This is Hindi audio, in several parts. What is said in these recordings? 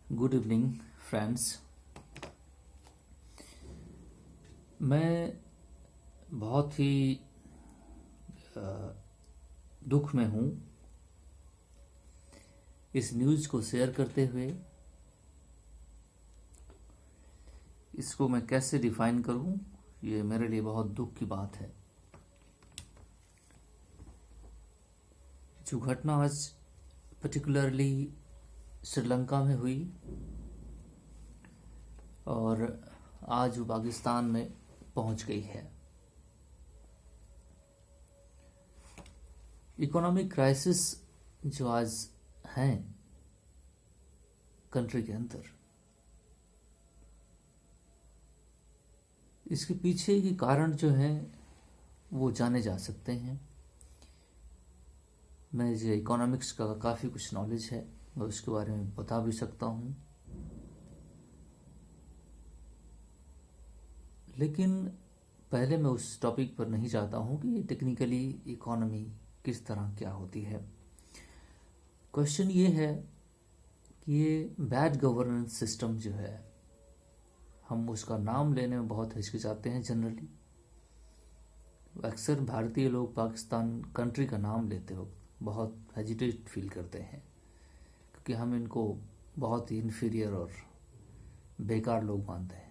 Good evening friends. मैं बहुत ही दुख में हूँ इस न्यूज़ को शेयर करते हुए। इसको मैं कैसे डिफाइन करूँ, ये मेरे लिए बहुत दुख की बात है। जो घटना आज पर्टिकुलरली श्रीलंका में हुई और आज वो पाकिस्तान में पहुंच गई है। इकोनॉमिक क्राइसिस जो आज हैं कंट्री के अंदर, इसके पीछे के कारण जो हैं वो जाने जा सकते हैं। मुझे इकोनॉमिक्स का काफ़ी कुछ नॉलेज है, मैं उसके बारे में बता भी सकता हूँ। लेकिन पहले मैं उस टॉपिक पर नहीं जाता हूँ कि टेक्निकली इकोनॉमी किस तरह क्या होती है। क्वेश्चन ये है कि ये बैड गवर्नेंस सिस्टम जो है, हम उसका नाम लेने में बहुत हिचकिचाते हैं। जनरली अक्सर भारतीय लोग पाकिस्तान कंट्री का नाम लेते वक्त बहुत हेजिटेट फील करते हैं, क्योंकि हम इनको बहुत ही इन्फीरियर और बेकार लोग मानते हैं।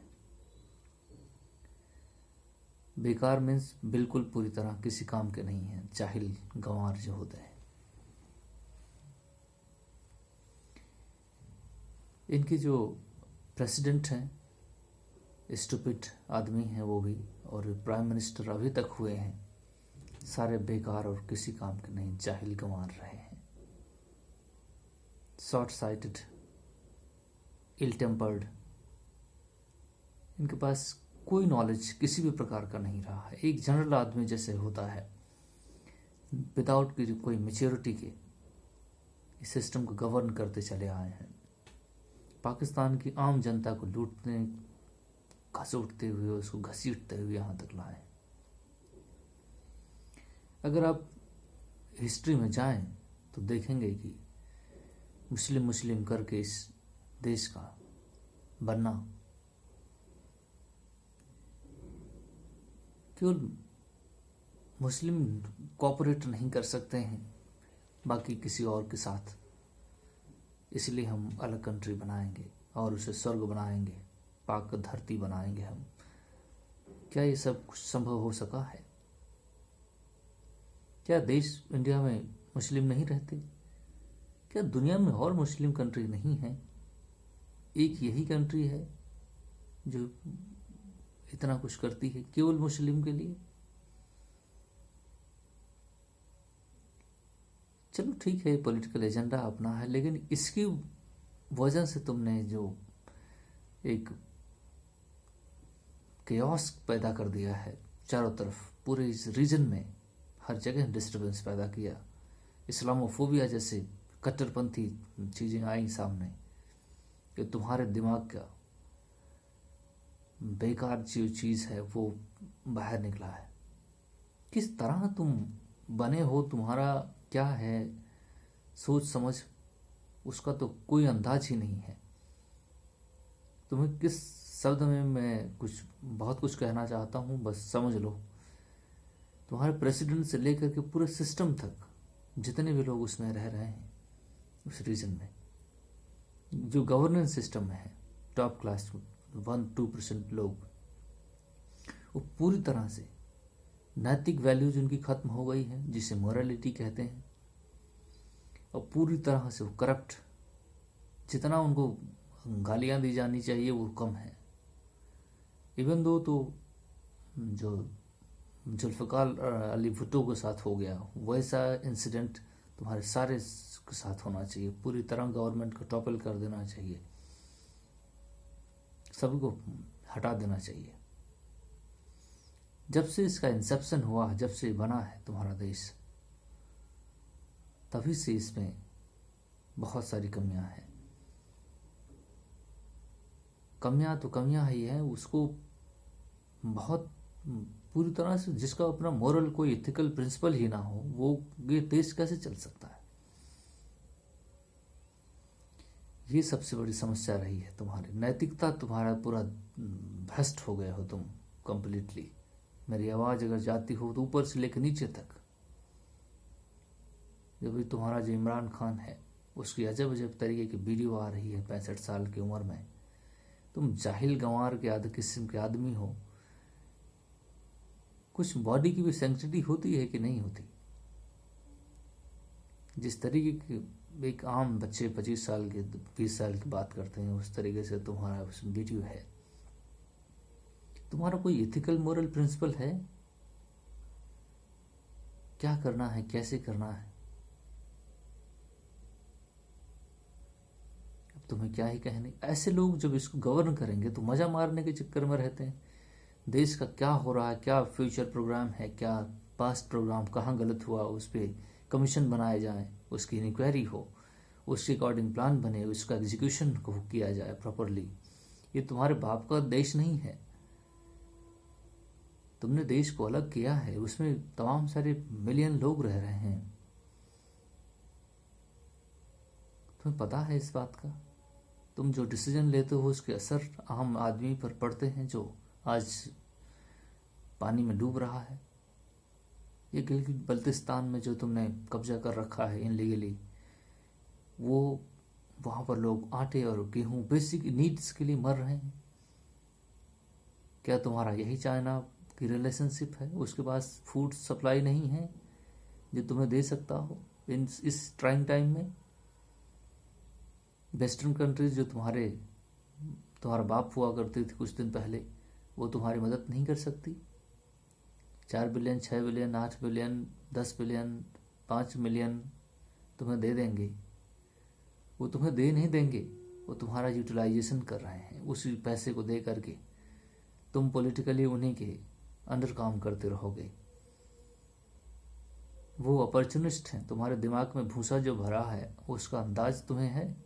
बेकार मीन्स बिल्कुल पूरी तरह किसी काम के नहीं हैं, जाहिल गंवार जो होते हैं। इनके जो प्रेसिडेंट हैं स्टूपिड आदमी हैं वो भी, और प्राइम मिनिस्टर अभी तक हुए हैं, सारे बेकार और किसी काम के नहीं, जाहिल गंवार रहे हैं। शॉर्ट साइटेड, इल टेम्पर्ड, इनके पास कोई नॉलेज किसी भी प्रकार का नहीं रहा है। एक जनरल आदमी जैसे होता है, विदाउट कोई मेच्योरिटी के इस सिस्टम को गवर्न करते चले आए हैं। पाकिस्तान की आम जनता को लूटने, घसीटते हुए, उसको घसीटते हुए यहाँ तक लाए। अगर आप हिस्ट्री में जाएं तो देखेंगे कि मुस्लिम करके इस देश का बनना केवल मुस्लिम कोऑपरेट नहीं कर सकते हैं बाकी किसी और के साथ, इसलिए हम अलग कंट्री बनाएंगे और उसे स्वर्ग बनाएंगे, पाक धरती बनाएंगे हम। क्या ये सब कुछ संभव हो सका है? क्या देश इंडिया में मुस्लिम नहीं रहते? क्या दुनिया में और मुस्लिम कंट्री नहीं है? एक यही कंट्री है जो इतना कुछ करती है केवल मुस्लिम के लिए। चलो ठीक है, पॉलिटिकल एजेंडा अपना है, लेकिन इसकी वजह से तुमने जो एक केओस पैदा कर दिया है चारों तरफ, पूरे इस रीजन में हर जगह डिस्टर्बेंस पैदा किया। इस्लामोफोबिया जैसे कट्टरपंथी चीज़ें आई सामने कि तुम्हारे दिमाग का बेकार जो चीज़ है वो बाहर निकला है। किस तरह तुम बने हो, तुम्हारा क्या है सोच समझ, उसका तो कोई अंदाज ही नहीं है। तुम्हें किस शब्द में मैं बहुत कुछ कहना चाहता हूँ, बस समझ लो। तुम्हारे प्रेसिडेंट से लेकर के पूरे सिस्टम तक जितने भी लोग उसमें रह रहे हैं, उस रीजन में जो गवर्नेंस सिस्टम है, टॉप क्लास 1-2% लोग, वो पूरी तरह से नैतिक वैल्यूज उनकी खत्म हो गई है, जिसे मोरालिटी कहते हैं, और पूरी तरह से वो करप्ट। जितना उनको गालियां दी जानी चाहिए वो कम है। इवन दो तो जो जुल्फ़िकार अली भुट्टो के साथ हो गया, वैसा इंसिडेंट तुम्हारे सारे के साथ होना चाहिए। पूरी तरह गवर्नमेंट को टॉपल कर देना चाहिए, सभी को हटा देना चाहिए। जब से इसका इंसेप्शन हुआ, जब से बना है तुम्हारा देश, तभी से इसमें बहुत सारी कमियां हैं। कमियां तो कमियां ही हैं, उसको बहुत पूरी तरह से, जिसका अपना मोरल कोई इथिकल प्रिंसिपल ही ना हो, वो ये देश कैसे चल सकता है? ये सबसे बड़ी समस्या रही है तुम्हारी। नैतिकता तुम्हारा पूरा भ्रष्ट हो गए हो तुम कंप्लीटली। मेरी आवाज़ अगर जाती हो तो ऊपर से लेकर नीचे तक। जो भी तुम्हारा जो इमरान खान है उसकी अजब अजब तरीके की वीडियो आ रही है 65 साल की उम्र में। तुम जाहिल गंवार के आधे किस्म के आदमी हो। कुछ बॉडी की भी सेंसिटिविटी होती है कि नहीं होती? जिस तरीके की एक आम बच्चे 25 साल के 20 साल की बात करते हैं उस तरीके से तुम्हारा उस वीडियो है। तुम्हारा कोई एथिकल मोरल प्रिंसिपल है? क्या करना है, कैसे करना है? अब तुम्हें क्या ही कहने। ऐसे लोग जब इसको गवर्न करेंगे तो मजा मारने के चक्कर में रहते हैं। देश का क्या हो रहा है, क्या फ्यूचर प्रोग्राम है, क्या पास्ट प्रोग्राम कहाँ गलत हुआ, उस पर कमीशन बनाए जाए, उसकी इंक्वायरी हो, उसके अकॉर्डिंग प्लान बने, उसका एग्जीक्यूशन को किया जाए प्रॉपरली। ये तुम्हारे बाप का देश नहीं है। तुमने देश को अलग किया है, उसमें तमाम सारे मिलियन लोग रह रहे हैं। तुम्हें पता है इस बात का? तुम जो डिसीजन लेते हो उसके असर आम आदमी पर पड़ते हैं जो आज पानी में डूब रहा है। ये गिलगित बल्तिस्तान में जो तुमने कब्जा कर रखा है इनलीगली, वो वहाँ पर लोग आटे और गेहूँ बेसिक नीड्स के लिए मर रहे हैं। क्या तुम्हारा यही चाइना की रिलेशनशिप है? उसके पास फूड सप्लाई नहीं है जो तुम्हें दे सकता हो इस ट्राइंग टाइम में? वेस्टर्न कंट्रीज जो तुम्हारा बाप हुआ करती थी कुछ दिन पहले, वो तुम्हारी मदद नहीं कर सकती? 4 billion, 6 billion, 8 billion, 10 billion, 5 million तुम्हें दे देंगे। वो तुम्हें दे नहीं देंगे, वो तुम्हारा यूटिलाइजेशन कर रहे हैं। उसी पैसे को दे करके तुम पॉलिटिकली उन्हीं के अंडर काम करते रहोगे। वो अपॉर्चुनिस्ट हैं। तुम्हारे दिमाग में भूसा जो भरा है उसका अंदाज तुम्हें है?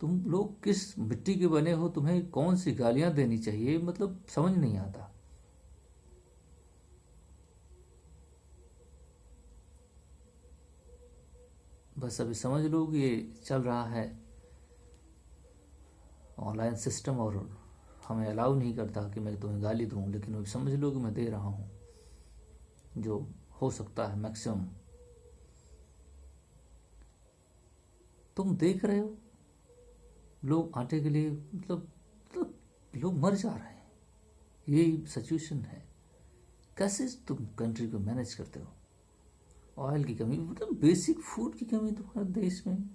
तुम लोग किस मिट्टी के बने हो? तुम्हें कौन सी गालियां देनी चाहिए, मतलब समझ नहीं आता। बस अभी समझ लो कि ये चल रहा है ऑनलाइन सिस्टम और हमें अलाउ नहीं करता कि मैं तुम्हें गाली दूं, लेकिन अभी समझ लो कि मैं दे रहा हूं जो हो सकता है मैक्सिमम। तुम देख रहे हो लोग आटे के लिए मतलब लोग मर जा रहे हैं। यही सिचुएशन है। कैसे तुम कंट्री को मैनेज करते हो? ऑयल की कमी, मतलब बेसिक फूड की कमी तुम्हारे देश में।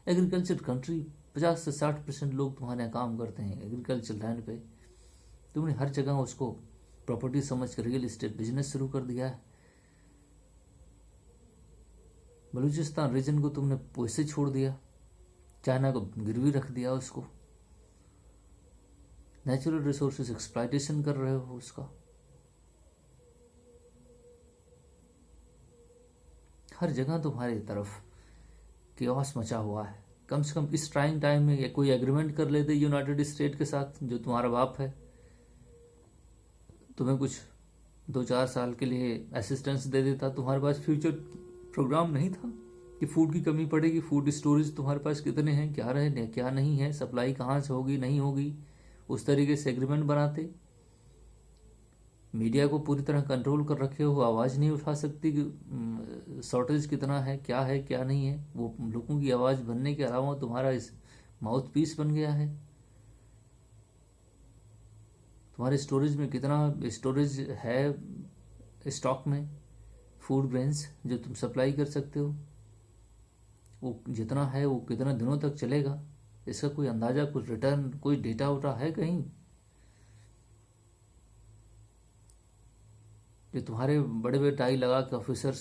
एग्रीकल्चर कंट्री, 50 से 60% लोग तुम्हारे यहाँ काम करते हैं एग्रीकल्चर लैंड पे। तुमने हर जगह उसको प्रॉपर्टी समझ कर रियल एस्टेट बिजनेस शुरू कर दिया है। बलूचिस्तान रीजन को तुमने वैसे छोड़ दिया, चाइना को गिरवी रख दिया उसको। नेचुरल रिसोर्सेज एक्सप्लॉयटेशन कर रहे हो उसका। हर जगह तुम्हारी तरफ केओस मचा हुआ है। कम से कम इस ट्राइंग टाइम में ये कोई एग्रीमेंट कर लेते यूनाइटेड स्टेट के साथ, जो तुम्हारा बाप है तुम्हें कुछ 2-4 साल के लिए असिस्टेंस दे देता। तुम्हारे पास फ्यूचर प्रोग्राम नहीं था कि फूड की कमी पड़ेगी, फूड स्टोरेज तुम्हारे पास कितने हैं, क्या रहे क्या नहीं है, सप्लाई कहाँ से होगी नहीं होगी, उस तरीके से एग्रीमेंट बनाते। मीडिया को पूरी तरह कंट्रोल कर रखे हो, आवाज़ नहीं उठा सकती कि शॉर्टेज कितना है क्या नहीं है। वो लोगों की आवाज़ बनने के अलावा तुम्हारा इस माउथ पीस बन गया है। तुम्हारे स्टोरेज में कितना स्टोरेज है स्टॉक में फूड ग्रेन्स जो तुम सप्लाई कर सकते हो? वो जितना है वो कितना दिनों तक चलेगा? इसका कोई अंदाज़ा, कुछ रिटर्न, कोई डेटा उटा है कहीं? जो तुम्हारे बड़े बड़े टाई लगा के ऑफिसर्स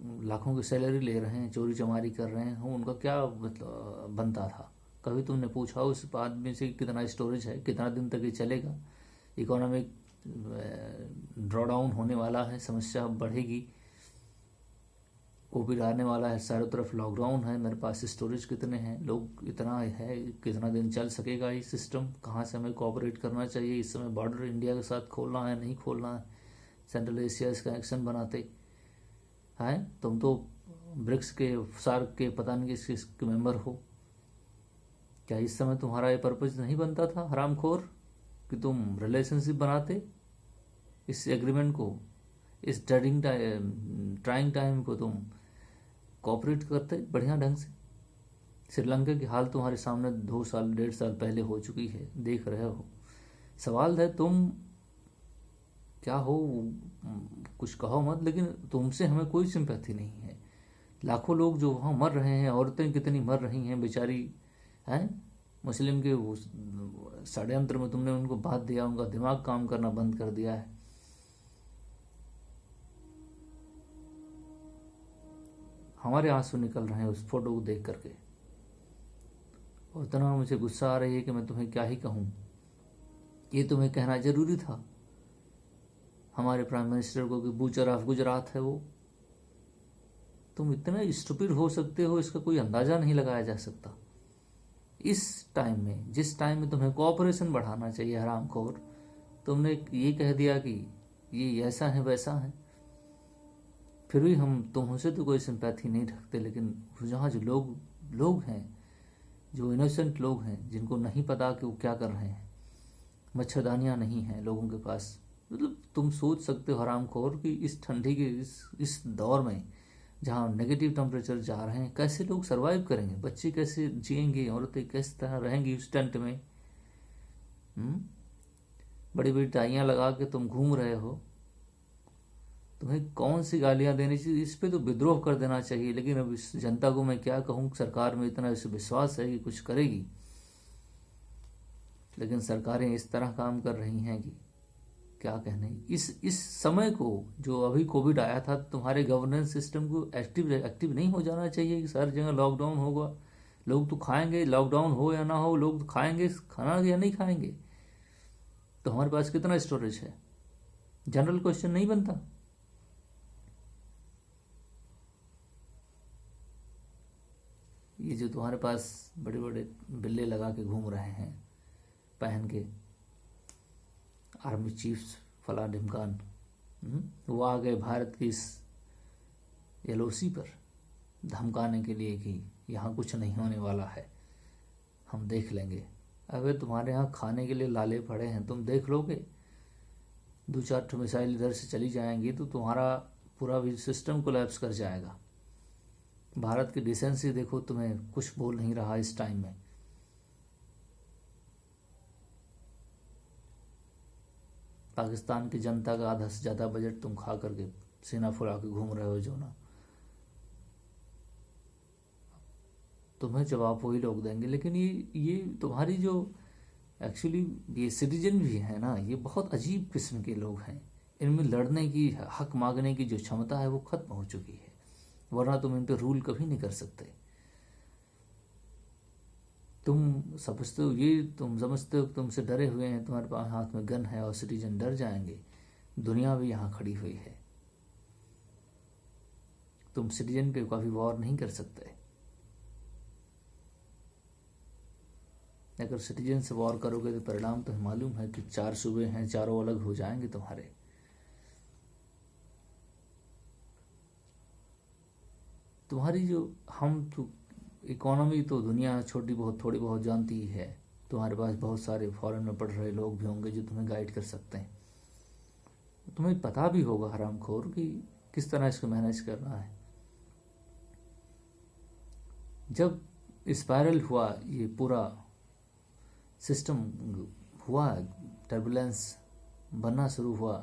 लाखों की सैलरी ले रहे हैं, चोरी चमारी कर रहे हैं, उनका क्या मतलब बनता था? कभी तुमने पूछा उस आदमी से कितना स्टोरेज है, कितना दिन तक ये चलेगा? इकोनॉमिक ड्रॉडाउन होने वाला है, समस्या बढ़ेगी, कोविड आने वाला है, चारों तरफ लॉकडाउन है, मेरे पास स्टोरेज कितने हैं, लोग इतना है, कितना दिन चल सकेगा ये सिस्टम, कहाँ से हमें कोऑपरेट करना चाहिए? इस समय बॉर्डर इंडिया के साथ खोलना है नहीं खोलना है, सेंट्रल एशिया इसका एक्शन बनाते हैं। तुम तो ब्रिक्स के, सार्क के पता नहीं किस मेंबर हो, क्या इस समय तुम्हारा ये पर्पज नहीं बनता था हरामखोर कि तुम रिलेशनशिप बनाते, इस एग्रीमेंट को, इस ट्राइंग टाइम को तुम कोऑपरेट करते बढ़िया ढंग से। श्रीलंका की हाल तुम्हारे सामने 2 साल 1.5 साल पहले हो चुकी है, देख रहे हो। सवाल है तुम क्या हो, कुछ कहो मत, लेकिन तुमसे हमें कोई सिंपैथी नहीं है। लाखों लोग जो वहाँ मर रहे हैं, औरतें कितनी मर रही हैं बेचारी, हैं मुस्लिम के वो षड्यंत्र में तुमने उनको बांध दिया, उनका दिमाग काम करना बंद कर दिया है। हमारे आंसू निकल रहे हैं उस फोटो को देख करके, और इतना मुझे गुस्सा आ रही है कि मैं तुम्हें क्या ही कहूँ। ये तुम्हें कहना जरूरी था हमारे प्राइम मिनिस्टर को कि बूचर ऑफ गुजरात है वो। तुम इतने स्टूपिड हो सकते हो, इसका कोई अंदाजा नहीं लगाया जा सकता। इस टाइम में, जिस टाइम में तुम्हें कोऑपरेशन बढ़ाना चाहिए हरामखोर, तुमने ये कह दिया कि ये ऐसा है वैसा है। फिर भी हम तुमसे तो कोई सिंपैथी नहीं रखते, लेकिन जहाँ जो लोग हैं, जो इनोसेंट लोग हैं, जिनको नहीं पता कि वो क्या कर रहे हैं, मच्छरदानियाँ नहीं हैं लोगों के पास, मतलब तुम सोच सकते हो हरामखोर कि इस ठंडी के इस दौर में जहाँ नेगेटिव टेम्परेचर जा रहे हैं, कैसे लोग सरवाइव करेंगे, बच्चे कैसे जिएंगे, औरतें किस तरह रहेंगी उस टेंट में। बड़ी बड़ी टाइयाँ लगा के तुम घूम रहे हो, तुम्हें कौन सी गालियाँ देनी चाहिए, इस पे तो विद्रोह कर देना चाहिए। लेकिन अब इस जनता को मैं क्या कहूँ, सरकार में इतना इस विश्वास है कि कुछ करेगी, लेकिन सरकारें इस तरह काम कर रही हैं कि क्या कहने। इस समय को, जो अभी कोविड आया था, तुम्हारे गवर्नेंस सिस्टम को एक्टिव नहीं हो जाना चाहिए कि हर जगह लॉकडाउन होगा, लोग तो खाएंगे, लॉकडाउन हो या ना हो लोग तो खाएंगे, खाना या नहीं खाएंगे। तो हमारे पास कितना स्टोरेज है, जनरल क्वेश्चन नहीं बनता। ये जो तुम्हारे पास बड़े बड़े बिल्ले लगा के घूम रहे हैं पहन के, आर्मी चीफ्स फला ढिमकान, वो आ गए भारत की इस एलओसी पर धमकाने के लिए कि यहाँ कुछ नहीं होने वाला है, हम देख लेंगे। अबे तुम्हारे यहाँ खाने के लिए लाले पड़े हैं, तुम देख लोगे। 2-4 मिसाइल इधर से चली जाएंगी तो तुम्हारा पूरा भी सिस्टम कोलैप्स कर जाएगा। भारत की डिसेंसी देखो, तुम्हें कुछ बोल नहीं रहा इस टाइम में। पाकिस्तान की जनता का आधा से ज़्यादा बजट तुम खा करके सीना फुला के घूम रहे हो जो ना, तुम्हें जवाब वही लोग देंगे। लेकिन ये तुम्हारी जो एक्चुअली ये सिटीजन भी है ना, ये बहुत अजीब किस्म के लोग हैं। इनमें लड़ने की, हक मांगने की जो क्षमता है वो खत्म हो चुकी है, वरना तुम इन पे रूल कभी नहीं कर सकते। तुम समझते हो तुमसे डरे हुए हैं, तुम्हारे पास हाथ में गन है और सिटीजन डर जाएंगे। दुनिया भी यहाँ खड़ी हुई है, तुम सिटीजन पे कभी वॉर नहीं कर सकते। अगर सिटीजन से वॉर करोगे तो परिणाम तुम्हें मालूम है कि 4 सूबे हैं, चारों अलग हो जाएंगे तुम्हारे। तुम्हारी जो हम तो इकोनॉमी तो दुनिया थोड़ी बहुत जानती ही है। तुम्हारे पास बहुत सारे फॉरेन में पढ़ रहे लोग भी होंगे जो तुम्हें गाइड कर सकते हैं। तुम्हें पता भी होगा हरामखोर कि किस तरह इसको मैनेज करना है। जब स्पाइरल हुआ, ये पूरा सिस्टम हुआ, टर्बुलेंस बनना शुरू हुआ,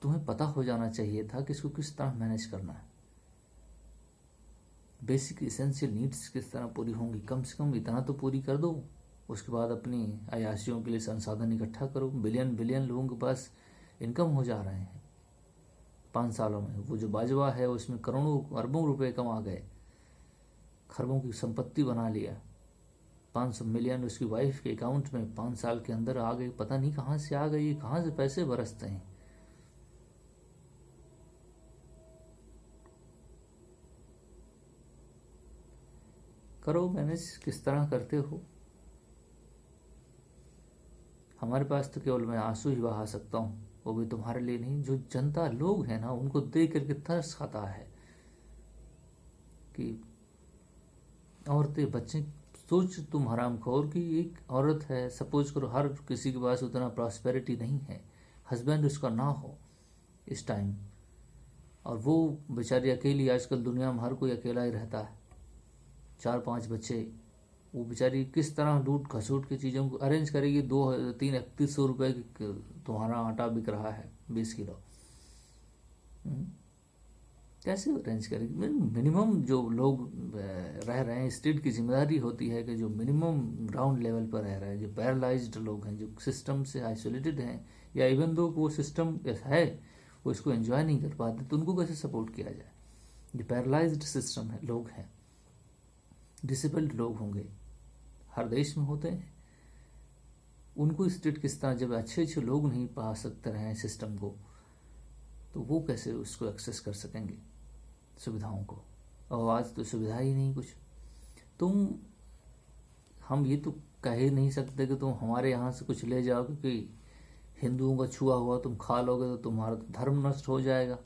तुम्हें पता हो जाना चाहिए था कि इसको किस तरह मैनेज करना है। बेसिक इसेंशियल नीड्स किस तरह पूरी होंगी, कम से कम इतना तो पूरी कर दो। उसके बाद अपनी अयाशियों के लिए संसाधन इकट्ठा करो। बिलियन लोगों के पास इनकम हो जा रहे हैं 5 सालों में। वो जो बाजवा है उसमें करोड़ों अरबों रुपए कमा गए, खरबों की संपत्ति बना लिया। 500 मिलियन उसकी वाइफ के अकाउंट में 5 साल के अंदर आ गए। पता नहीं कहाँ से आ गई, कहाँ से पैसे बरसते हैं। करो मैनेज, किस तरह करते हो। हमारे पास तो केवल मैं आंसू ही बहा सकता हूँ, वो भी तुम्हारे लिए नहीं। जो जनता लोग हैं ना, उनको देख करके तरस खाता है कि औरतें, बच्चे। सोच तुम हरामखोर कि एक औरत है, सपोज करो हर किसी के पास उतना प्रॉस्पेरिटी नहीं है, हस्बैंड उसका ना हो इस टाइम, और वो बेचारी अकेली, आजकल दुनिया में हर कोई अकेला ही रहता है, 4-5 बच्चे, वो बेचारी किस तरह लूट खसूट की चीज़ों को अरेंज करेगी। 2-3-3100 रुपये की तुम्हारा आटा बिक रहा है 20 किलो, कैसे अरेंज करेगी? मिनिमम जो लोग रह रहे हैं, स्टेट की जिम्मेदारी होती है कि जो मिनिमम ग्राउंड लेवल पर रह रहे हैं, जो पैरालाइज्ड लोग हैं, जो सिस्टम से आइसोलेटेड हैं, या इवन दो वो सिस्टम है वो इसको एंजॉय नहीं कर पाते, तो उनको कैसे सपोर्ट किया जाए? जो पैरालाइज्ड सिस्टम है, लोग हैं, डिसेबल्ड लोग होंगे, हर देश में होते हैं, उनको स्टेट किस तरह, जब अच्छे अच्छे लोग नहीं पा सकते रहे सिस्टम को, तो वो कैसे उसको एक्सेस कर सकेंगे सुविधाओं को? और आज तो सुविधा ही नहीं कुछ। हम ये तो कह ही नहीं सकते कि तुम हमारे यहाँ से कुछ ले जाओ, क्योंकि हिंदुओं का छुआ हुआ तुम खा लोगे तो तुम्हारा तो धर्म नष्ट हो जाएगा।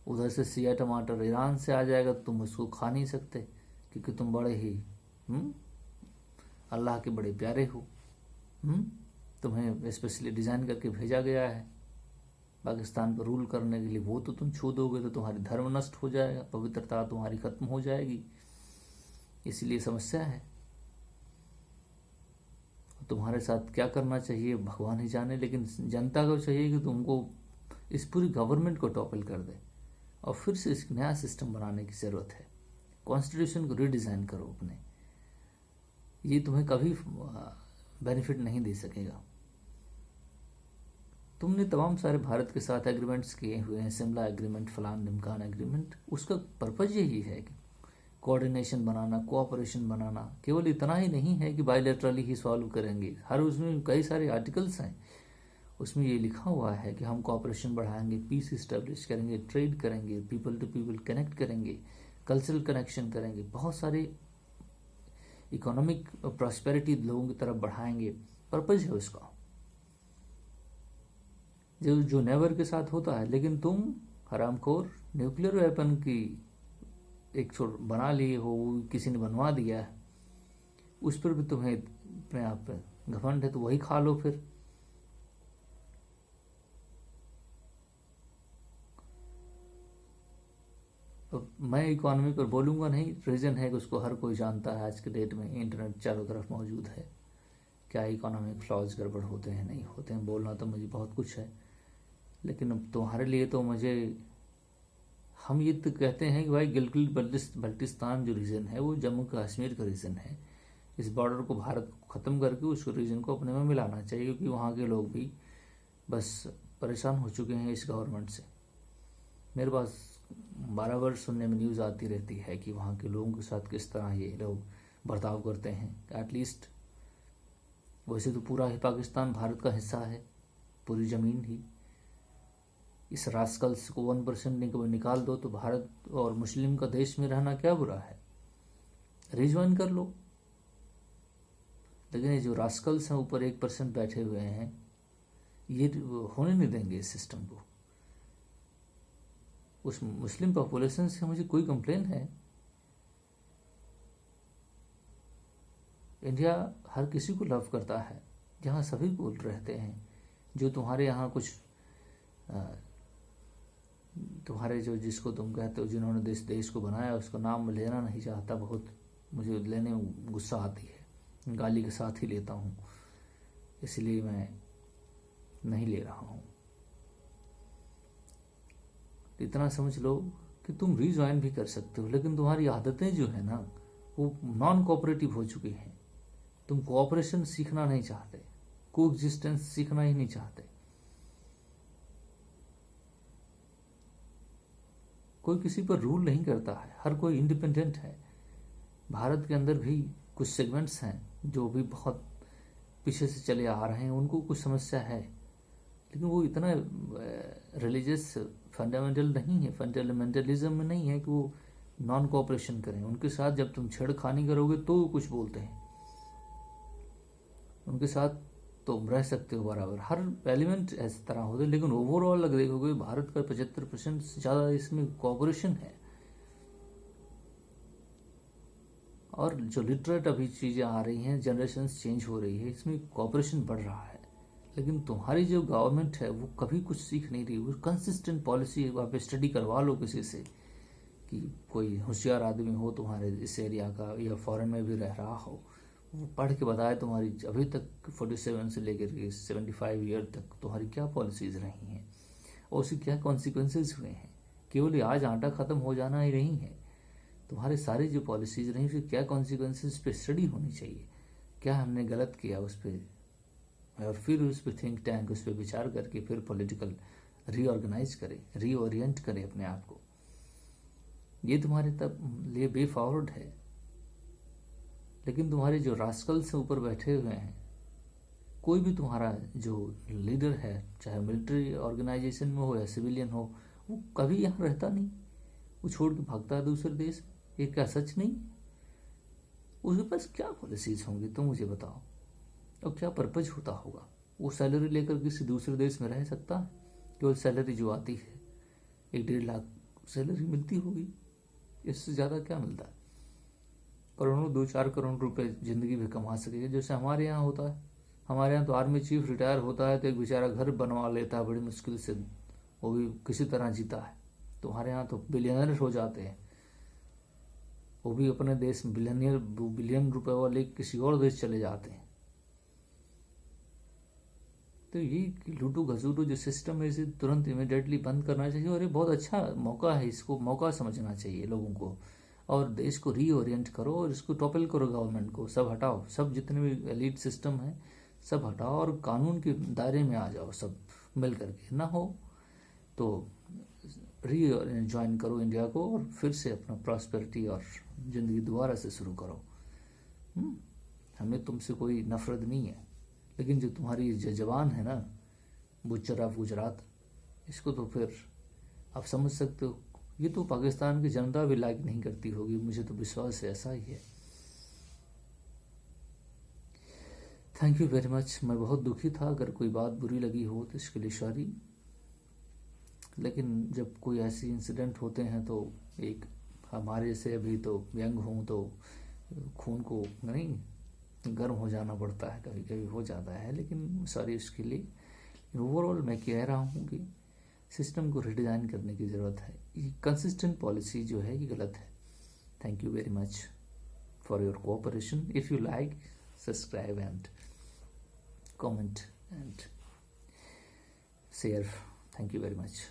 उधर से सिया टमाटर ईरान से आ जाएगा, तुम उसको खा नहीं सकते, क्योंकि तुम बड़े ही अल्लाह के बड़े प्यारे हो। तुम्हें स्पेशली डिज़ाइन करके भेजा गया है पाकिस्तान पर रूल करने के लिए, वो तो तुम छू दोगे तो तुम्हारी धर्म नष्ट हो जाएगा, पवित्रता तुम्हारी खत्म हो जाएगी, इसलिए समस्या है। तुम्हारे साथ क्या करना चाहिए भगवान ही जाने, लेकिन जनता को चाहिए कि तुमको इस पूरी गवर्नमेंट को टॉपल कर दे और फिर से एक नया सिस्टम बनाने की ज़रूरत है। कॉन्स्टिट्यूशन को रीडिज़ाइन करो अपने, ये तुम्हें कभी बेनिफिट नहीं दे सकेगा। तुमने तमाम सारे भारत के साथ एग्रीमेंट्स किए हुए हैं, शिमला एग्रीमेंट, फलान ढिमकान एग्रीमेंट, उसका पर्पज यही है कि कोऑर्डिनेशन बनाना, कोऑपरेशन बनाना। केवल इतना ही नहीं है कि बायलैटरली ही सॉल्व करेंगे, हर उसमें कई सारे आर्टिकल्स हैं, उसमें ये लिखा हुआ है कि हम कोऑपरेशन बढ़ाएंगे, पीस इस्टेब्लिश करेंगे, ट्रेड करेंगे, पीपल टू पीपल कनेक्ट करेंगे, कल्चरल कनेक्शन करेंगे, बहुत सारे इकोनॉमिक प्रॉस्पेरिटी लोगों की तरफ बढ़ाएंगे। पर्पज है उसका, जो नेवर के साथ होता है। लेकिन तुम हरामखोर न्यूक्लियर वेपन की एक छोर बना लिए हो, किसी ने बनवा दिया है, उस पर भी तुम्हें अपने आप पे घमंड है, तो वही खा लो फिर। तो मैं इकोनॉमी पर बोलूँगा नहीं, रीज़न है कि उसको हर कोई जानता है, आज के डेट में इंटरनेट चारों तरफ मौजूद है, क्या इकोनॉमिक फ्लॉज गड़बड़ होते हैं नहीं होते हैं। बोलना तो मुझे बहुत कुछ है, लेकिन अब तुम्हारे लिए तो मुझे, हम ये तो कहते हैं कि भाई गिलगित बल्टिस्तान जो रीजन है वो जम्मू कश्मीर का रीजन है, इस बॉर्डर को भारत को ख़त्म करके उस रीजन को अपने में मिलाना चाहिए, क्योंकि वहाँ के लोग भी बस परेशान हो चुके हैं इस गवर्नमेंट से। मेरे पास 12 वर्ष सुनने में न्यूज़ आती रहती है कि वहाँ के लोगों के साथ किस तरह ये लोग बर्ताव करते हैं। एटलीस्ट वैसे तो पूरा ही पाकिस्तान भारत का हिस्सा है, पूरी ज़मीन ही। इस रास्कल्स को 1% निकाल दो तो भारत और मुस्लिम का देश में रहना क्या बुरा है, रिज्वाइन कर लो। लेकिन ये जो रास्कल्स हैं ऊपर 1% बैठे हुए हैं, ये होने नहीं देंगे इस सिस्टम को। उस मुस्लिम पॉपुलेशन से मुझे कोई कंप्लेन है, इंडिया हर किसी को लव करता है, जहाँ सभी बोल रहते हैं। जो तुम्हारे यहाँ कुछ तुम्हारे जो जिसको तुम कहते हो जिन्होंने देश को बनाया, उसका नाम लेना नहीं चाहता, बहुत मुझे लेने में गुस्सा आती है, गाली के साथ ही लेता हूँ, इसलिए मैं नहीं ले रहा हूँ। इतना समझ लो कि तुम रीज्वाइन भी कर सकते हो, लेकिन तुम्हारी आदतें जो है ना वो नॉन कोऑपरेटिव हो चुकी हैं। तुम कोऑपरेशन सीखना नहीं चाहते, कोएग्जिस्टेंस सीखना ही नहीं चाहते। कोई किसी पर रूल नहीं करता है, हर कोई इंडिपेंडेंट है। भारत के अंदर भी कुछ सेगमेंट्स हैं जो भी बहुत पीछे से चले आ रहे हैं, उनको कुछ समस्या है, लेकिन वो इतना रिलीजियस फंडामेंटल नहीं है, फंडामेंटलिज्म में नहीं है कि वो नॉन कोऑपरेशन करें। उनके साथ जब तुम छेड़खानी करोगे तो वो कुछ बोलते हैं, उनके साथ तो रह सकते हो बराबर, हर एलिमेंट इस तरह होते हैं। लेकिन ओवरऑल अगर देखोगे भारत का 75% से ज़्यादा इसमें कोऑपरेशन है। और जो लिटरेट अभी चीज़ें आ रही हैं, जनरेशन्स चेंज हो रही है, इसमें कॉपरेशन बढ़ रहा है। लेकिन तुम्हारी जो गवर्नमेंट है वो कभी कुछ सीख नहीं रही। वो कंसिस्टेंट पॉलिसी वहाँ पे स्टडी करवा लो किसी से, कि कोई होशियार आदमी हो तुम्हारे इस एरिया का या फॉरेन में भी रह रहा हो, वो पढ़ के बताए तुम्हारी अभी तक 47 से लेकर के 75 ईयर तक तुम्हारी क्या पॉलिसीज़ रही हैं और उसके क्या कॉन्सिक्वेंसेज हुए हैं। केवल आज आटा ख़त्म हो जाना ही नहीं है, तुम्हारे सारी जो पॉलिसीज़ रही उसके क्या कॉन्सिक्वेंसेज पे स्टडी होनी चाहिए, क्या हमने गलत किया उस पर, और फिर उस पर थिंक टैंक उस पर विचार करके फिर पॉलिटिकल रीऑर्गेनाइज करें, रीओरिएंट करें अपने आप को। ये तुम्हारे तब लिए वे फॉरवर्ड है। लेकिन तुम्हारे जो रास्कल से ऊपर बैठे हुए हैं, कोई भी तुम्हारा जो लीडर है, चाहे मिलिट्री ऑर्गेनाइजेशन में हो या सिविलियन हो, वो कभी यहाँ रहता नहीं, वो छोड़ के भागता है दूसरे देश में। ये क्या सच नहीं? उसके पास क्या पॉलिसीज होंगी तुम मुझे बताओ, और क्या पर्पज होता होगा? वो सैलरी लेकर किसी दूसरे देश में रह सकता है? केवल सैलरी जो आती है 1-1.5 लाख सैलरी मिलती होगी, इससे ज़्यादा क्या मिलता है? करोड़ों 2-4 करोड़ रुपए ज़िंदगी में कमा सकेगा, जैसे हमारे यहाँ होता है। हमारे यहाँ तो आर्मी चीफ रिटायर होता है तो एक बेचारा घर बनवा लेता है बड़ी मुश्किल से, वो भी किसी तरह जीता है। तुम्हारे यहाँ तो बिलियनर हो जाते हैं, वो भी अपने देश में बिलियन रुपए वाले किसी और देश चले जाते हैं। तो ये लूटू घसूटू जो सिस्टम है, इसे तुरंत इमिडिएटली बंद करना चाहिए। और ये बहुत अच्छा मौका है, इसको मौका समझना चाहिए लोगों को, और देश को रीओरिएंट करो और इसको टॉपल करो। गवर्नमेंट को सब हटाओ, सब जितने भी एलीट सिस्टम है सब हटाओ और कानून के दायरे में आ जाओ सब मिल करके। ना हो तो री ज्वाइन करो इंडिया को और फिर से अपना प्रॉस्पेरिटी और ज़िंदगी दोबारा से शुरू करो। हमें तुमसे कोई नफरत नहीं है, लेकिन जो तुम्हारी जवान है ना, बुच्चर ऑफ गुजरात, इसको तो फिर आप समझ सकते हो, ये तो पाकिस्तान की जनता भी लाइक नहीं करती होगी, मुझे तो विश्वास है ऐसा ही है। Thank you very much. मैं बहुत दुखी था, अगर कोई बात बुरी लगी हो तो इसके लिए सॉरी। लेकिन जब कोई ऐसे इंसिडेंट होते हैं तो एक हमारे से अभी तो यंग हूँ तो खून को नहीं गर्म हो जाना पड़ता है, कभी कभी हो जाता है, लेकिन सॉरी उसके लिए। ओवरऑल मैं कह रहा हूँ कि सिस्टम को रिडिज़ाइन करने की ज़रूरत है। ये कंसिस्टेंट पॉलिसी जो है ये गलत है। Thank you very much for your cooperation. If you like, subscribe and comment and share. Thank you very much.